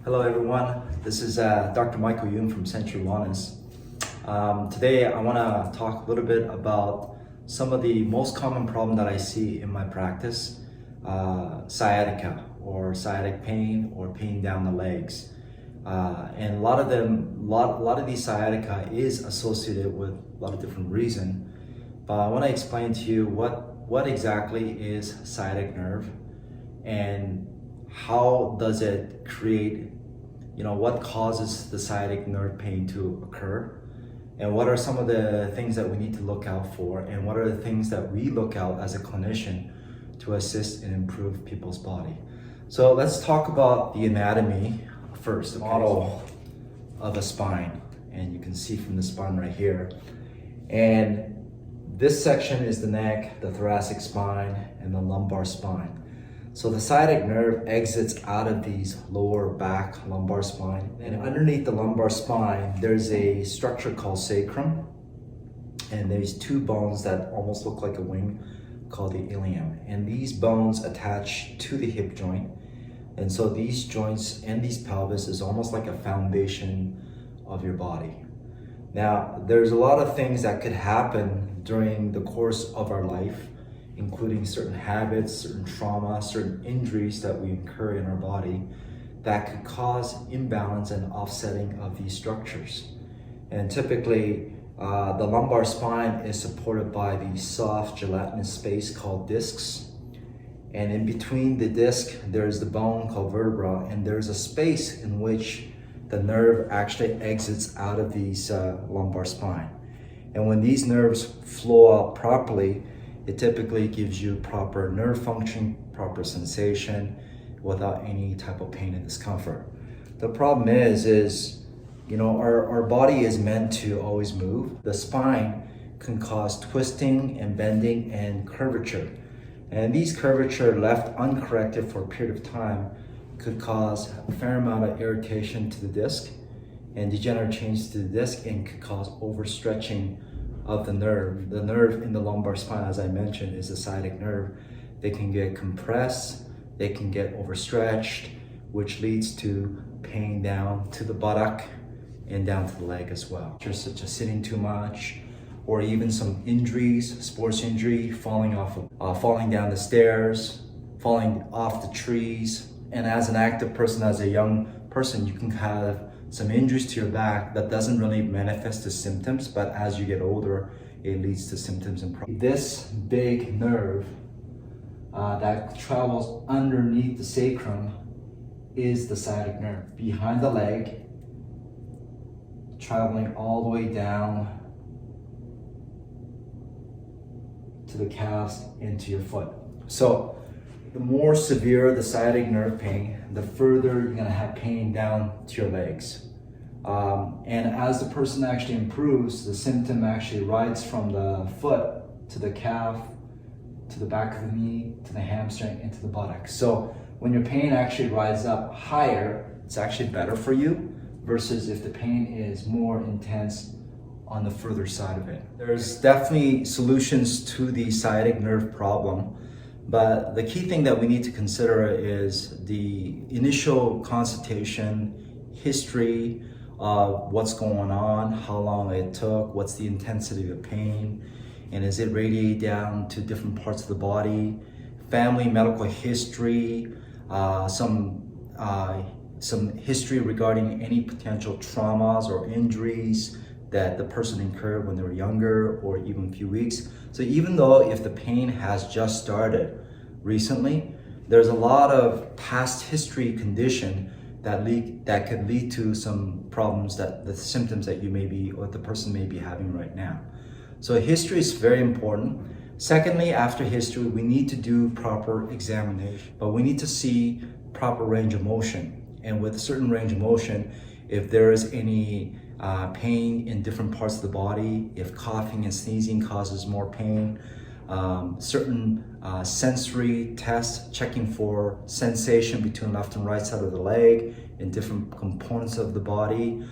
Hello everyone, this is Dr. Michael Yoon from Century Wellness. Today I want to talk a little bit about some of the most common problem that I see in my practice, sciatica or sciatic pain or pain down the legs. And a lot of these sciatica is associated with a lot of different reasons. But I want to explain to you what exactly is sciatic nerve and how does it create, what causes the sciatic nerve pain to occur, and what are some of the things that we need to look out for, and what are the things that we look out as a clinician to assist and improve people's body. So let's talk about the anatomy first. The model of a spine, and you can see from the spine right here. And this section is the neck, the thoracic spine, and the lumbar spine. So the sciatic nerve exits out of these lower back lumbar spine, and underneath the lumbar spine there's a structure called sacrum, and there's two bones that almost look like a wing called the ilium, and these bones attach to the hip joint. And so these joints and these pelvis is almost like a foundation of your body. Now there's a lot of things that could happen during the course of our life, including certain habits, certain trauma, certain injuries that we incur in our body that could cause imbalance and offsetting of these structures. And typically, the lumbar spine is supported by the soft gelatinous space called discs. And in between the disc, there's the bone called vertebra, and there's a space in which the nerve actually exits out of these lumbar spine. And when these nerves flow out properly, it typically gives you proper nerve function, proper sensation, without any type of pain and discomfort. The problem is our body is meant to always move. The spine can cause twisting and bending and curvature. And these curvature left uncorrected for a period of time could cause a fair amount of irritation to the disc and degenerative change to the disc, and could cause overstretching of the nerve. The nerve in the lumbar spine, as I mentioned, is the sciatic nerve. They can get compressed, they can get overstretched, which leads to pain down to the buttock and down to the leg as well. Such as sitting too much, or even some injuries, sports injury, falling down the stairs, falling off the trees. And as an active person, as a young person, you can have some injuries to your back that doesn't really manifest as symptoms, but as you get older, it leads to symptoms and problems. This big nerve that travels underneath the sacrum is the sciatic nerve, behind the leg, traveling all the way down to the calves into your foot. So the more severe the sciatic nerve pain, the further you're gonna have pain down to your legs. And as the person actually improves, the symptom actually rides from the foot to the calf, to the back of the knee, to the hamstring, and to the buttock. So when your pain actually rides up higher, it's actually better for you, versus if the pain is more intense on the further side of it. There's definitely solutions to the sciatic nerve problem. But the key thing that we need to consider is the initial consultation, history of what's going on, how long it took, what's the intensity of the pain, and is it radiated down to different parts of the body, family medical history, some history regarding any potential traumas or injuries that the person incurred when they were younger or even a few weeks. So even though if the pain has just started recently, there's a lot of past history condition that could lead to some problems, that the symptoms that you may be, or the person may be having right now. So history is very important. Secondly, after history, we need to do proper examination, but we need to see proper range of motion. And with a certain range of motion, if there is any pain in different parts of the body, if coughing and sneezing causes more pain, certain sensory tests checking for sensation between left and right side of the leg in different components of the body,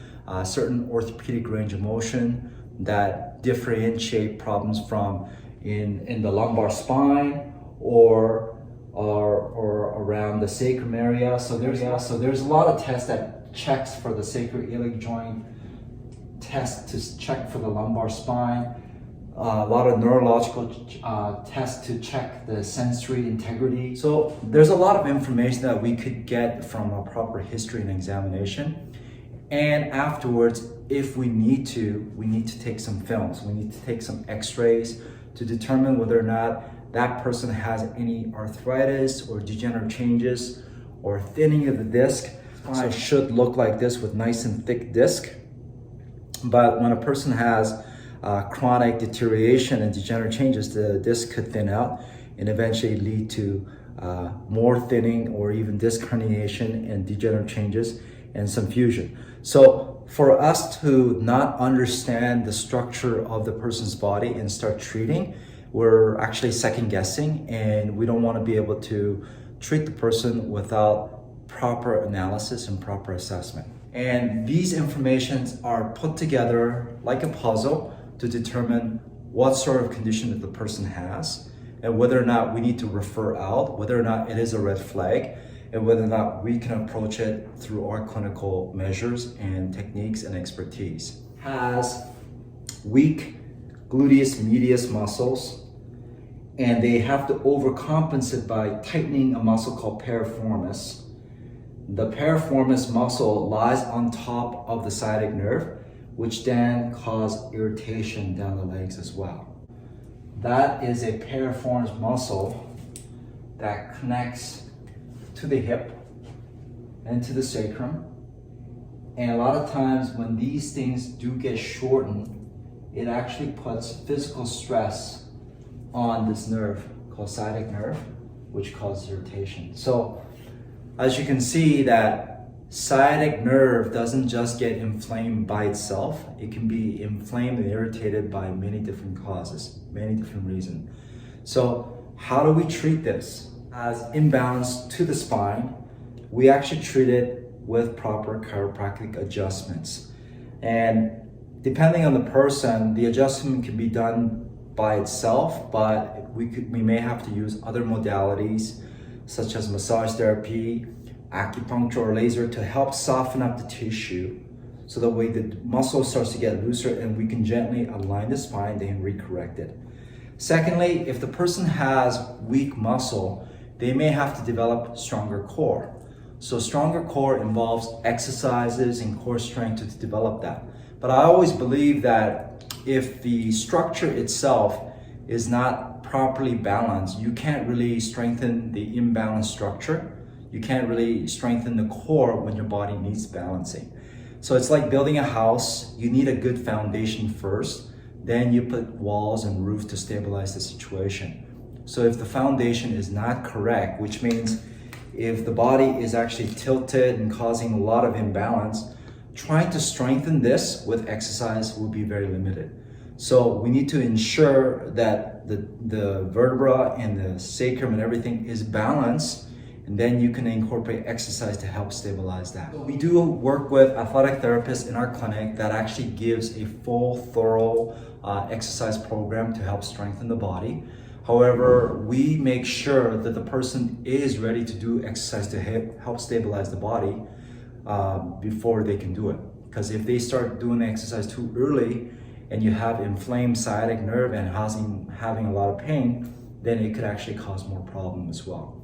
certain orthopedic range of motion that differentiate problems from in the lumbar spine or or around the sacrum area. So there's a lot of tests that checks for the sacroiliac joint, tests to check for the lumbar spine, a lot of neurological tests to check the sensory integrity. So there's a lot of information that we could get from a proper history and examination. And afterwards, if we need to take some films. We need to take some x-rays to determine whether or not that person has any arthritis or degenerative changes or thinning of the disc. So it should look like this with nice and thick disc. But when a person has chronic deterioration and degenerative changes, the disc could thin out and eventually lead to more thinning or even disc herniation and degenerative changes and some fusion. So for us to not understand the structure of the person's body and start treating, we're actually second guessing, and we don't want to be able to treat the person without proper analysis and proper assessment. And these informations are put together like a puzzle to determine what sort of condition that the person has and whether or not we need to refer out, whether or not it is a red flag, and whether or not we can approach it through our clinical measures and techniques and expertise. Has weak gluteus medius muscles, and they have to overcompensate by tightening a muscle called piriformis. The piriformis muscle lies on top of the sciatic nerve, which then cause irritation down the legs as well. That is a piriformis muscle that connects to the hip and to the sacrum. And a lot of times when these things do get shortened, it actually puts physical stress on this nerve called sciatic nerve, which causes irritation. So as you can see, that sciatic nerve doesn't just get inflamed by itself. It can be inflamed and irritated by many different causes, many different reasons. So how do we treat this? As imbalance to the spine, we actually treat it with proper chiropractic adjustments. And depending on the person, the adjustment can be done by itself, but we may have to use other modalities such as massage therapy, acupuncture, or laser to help soften up the tissue so that way the muscle starts to get looser and we can gently align the spine and recorrect it. Secondly, if the person has weak muscle, they may have to develop stronger core. So stronger core involves exercises and core strength to develop that. But I always believe that if the structure itself is not properly balanced, you can't really strengthen the imbalanced structure. You can't really strengthen the core when your body needs balancing. So it's like building a house. You need a good foundation first, then you put walls and roof to stabilize the situation. So if the foundation is not correct, which means if the body is actually tilted and causing a lot of imbalance, trying to strengthen this with exercise will be very limited. So we need to ensure that the vertebra and the sacrum and everything is balanced, and then you can incorporate exercise to help stabilize that. We do work with athletic therapists in our clinic that actually gives a full, thorough exercise program to help strengthen the body. However, we make sure that the person is ready to do exercise to help stabilize the body before they can do it. Because if they start doing the exercise too early and you have inflamed sciatic nerve and having a lot of pain, then it could actually cause more problem as well.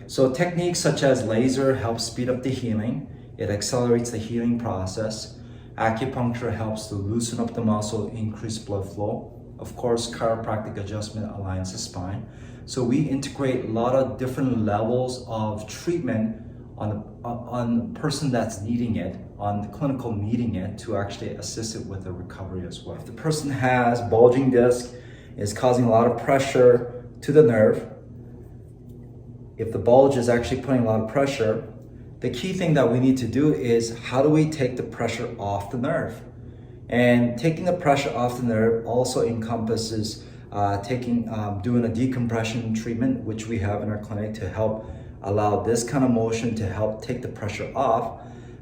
So techniques such as laser help speed up the healing. It accelerates the healing process. Acupuncture helps to loosen up the muscle, increase blood flow. Of course, chiropractic adjustment aligns the spine. So we integrate a lot of different levels of treatment on the person that's needing it, on the clinical needing it, to actually assist it with the recovery as well. If the person has bulging disc, is causing a lot of pressure to the nerve, if the bulge is actually putting a lot of pressure, the key thing that we need to do is how do we take the pressure off the nerve? And taking the pressure off the nerve also encompasses doing a decompression treatment, which we have in our clinic to help allow this kind of motion to help take the pressure off.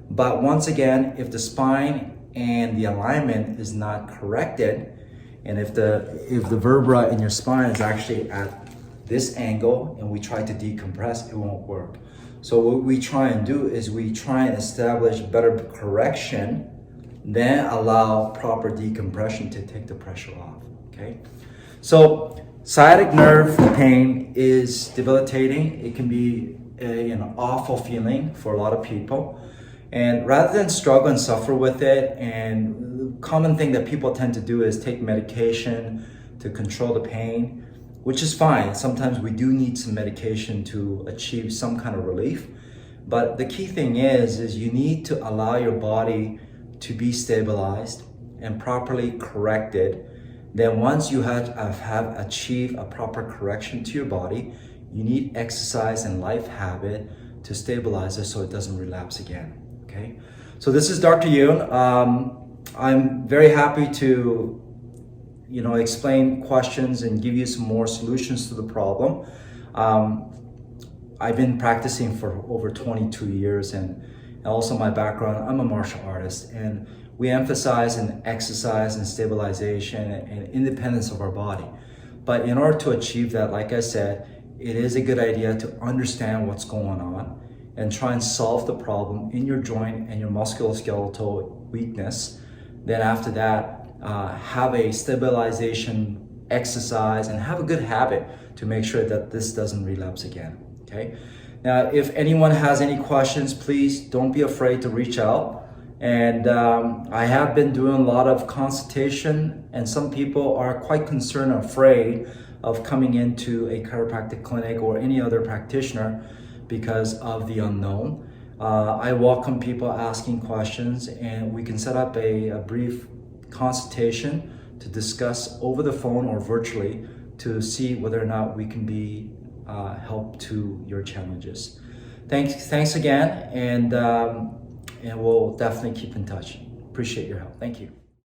But once again, if the spine and the alignment is not corrected, and if the vertebra in your spine is actually at this angle and we try to decompress, it won't work. So what we try and do is we try and establish better correction, then allow proper decompression to take the pressure off, okay? So sciatic nerve pain is debilitating. It can be an awful feeling for a lot of people. And rather than struggle and suffer with it, and the common thing that people tend to do is take medication to control the pain, which is fine. Sometimes we do need some medication to achieve some kind of relief. But the key thing is you need to allow your body to be stabilized and properly corrected. Then once you have achieved a proper correction to your body, you need exercise and life habit to stabilize it so it doesn't relapse again, okay? So this is Dr. Yoon. I'm very happy to explain questions and give you some more solutions to the problem. I've been practicing for over 22 years, and also my background, I'm a martial artist, and we emphasize in exercise and stabilization and independence of our body. But in order to achieve that, like I said, it is a good idea to understand what's going on and try and solve the problem in your joint and your musculoskeletal weakness. Then after that, have a stabilization exercise and have a good habit to make sure that this doesn't relapse again, okay? Now, if anyone has any questions, please don't be afraid to reach out. And I have been doing a lot of consultation, and some people are quite concerned and afraid of coming into a chiropractic clinic or any other practitioner because of the unknown. I welcome people asking questions, and we can set up a brief consultation to discuss over the phone or virtually to see whether or not we can be help to your challenges. Thanks again, and we'll definitely keep in touch. Appreciate your help. Thank you.